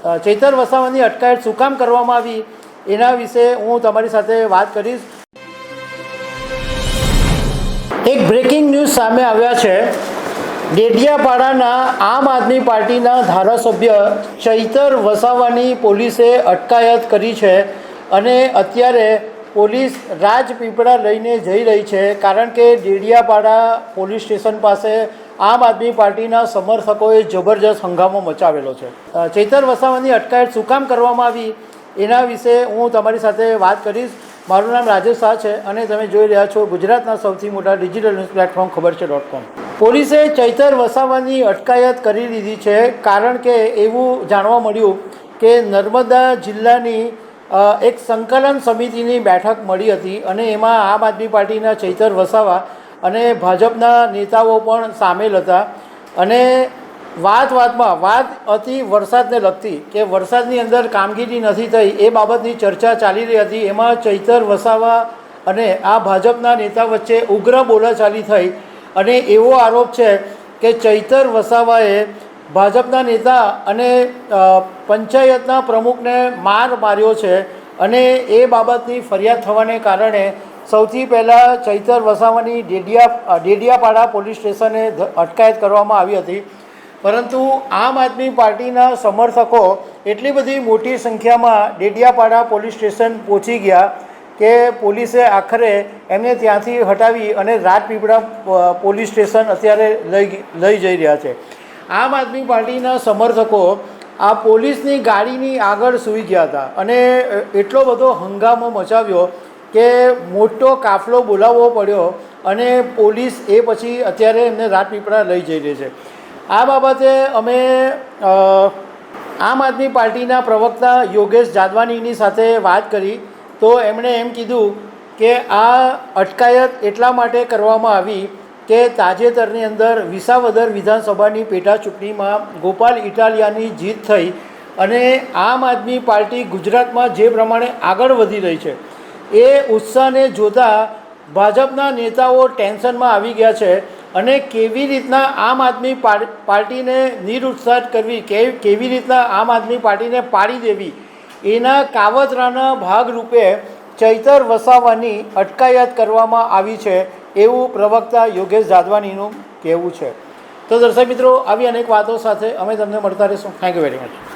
ચૈતર વસાવાની અટકાયત શું કામ કરવામાં આવી એના વિશે હું તમારી સાથે વાત કરીશ। એક બ્રેકિંગ ન્યૂઝ સામે આવ્યા છે। ડેડિયાપાડાના આમ આદમી પાર્ટીના ધારાસભ્ય ચૈતર વસાવાની પોલીસે અટકાયત કરી છે અને અત્યારે પોલીસ રાજપીપળા લઈને જઈ રહી છે, કારણ કે ડેડિયાપાડા પોલીસ સ્ટેશન પાસે આમ આદમી પાર્ટીના સમર્થકોએ જબરજસ્ત હંગામો મચાવેલો છે। ચૈતર વસાવાની અટકાયત શું કામ કરવામાં આવી એના વિશે હું તમારી સાથે વાત કરીશ। મારું નામ રાજેશ શાહ છે અને તમે જોઈ રહ્યા છો ગુજરાતના સૌથી મોટા ડિજિટલ ન્યૂઝ પ્લેટફોર્મ ખબરછે.com। પોલીસે ચૈતર વસાવાની અટકાયત કરી લીધી છે, કારણ કે એવું જાણવા મળ્યું કે નર્મદા જિલ્લાની એક સંકલન સમિતિની બેઠક મળી હતી અને એમાં આમ આદમી પાર્ટીના ચૈતર વસાવા અને ભાજપના નેતાઓ પણ સામેલ હતા અને વાત હતી વરસાદને લગતી કે વરસાદની અંદર કામગીરી નથી થઈ એ બાબતની ચર્ચા ચાલી રહી હતી। એમાં ચૈતર વસાવા અને આ ભાજપના નેતા વચ્ચે ઉગ્ર બોલાચાલી થઈ અને એવો આરોપ છે કે ચૈતર વસાવાએ ભાજપના નેતા અને પંચાયતના પ્રમુખને માર્યો છે અને એ બાબતની ફરિયાદ થવાને કારણે સૌથી પહેલાં ચૈતર વસાવાની ડેડિયાપાડા પોલીસ સ્ટેશને અટકાયત કરવામાં આવી હતી, પરંતુ આમ આદમી પાર્ટીના સમર્થકો એટલી બધી મોટી સંખ્યામાં ડેડિયાપાડા પોલીસ સ્ટેશન પહોંચી ગયા કે પોલીસે આખરે એમને ત્યાંથી હટાવી અને રાજપીપળા પોલીસ સ્ટેશન અત્યારે લઈ જઈ રહ્યા છે। આમ આદમી પાર્ટીના સમર્થકો આ પોલીસની ગાડીની આગળ સૂઈ ગયા હતા અને એટલો બધો હંગામો મચાવ્યો કે મોટો કાફલો બોલાવવો પડ્યો અને પોલીસ એ પછી અત્યારે એમને રાજપીપળા લઈ જઈ રહી છે। આ બાબતે અમે આમ આદમી પાર્ટીના પ્રવક્તા યોગેશ જાદવાનીની સાથે વાત કરી તો એમણે એમ કીધું કે આ અટકાયત એટલા માટે કરવામાં આવી કે તાજેતરની અંદર વિસાવદર વિધાનસભાની પેટા ચૂંટણીમાં ગોપાલ ઇટાલિયાની જીત થઈ અને આમ આદમી પાર્ટી ગુજરાતમાં જે પ્રમાણે આગળ વધી રહી છે એ ઉત્સાહને જોતાં ભાજપના નેતાઓ ટેન્શનમાં આવી ગયા છે અને કેવી રીતના આમ આદમી પાર્ટીને નિરુત્સાહિત કરવી, કેવી રીતના આમ આદમી પાર્ટીને પાડી દેવી એના કાવતરાના ભાગરૂપે ચૈતર વસાવાની અટકાયત કરવામાં આવી છે એવું પ્રવક્તા યોગેશ જાદવાનીનું કહેવું છે। તો દર્શક મિત્રો, આવી અનેક વાતો સાથે અમે તમને મળતા રહીશું। Thank you very much.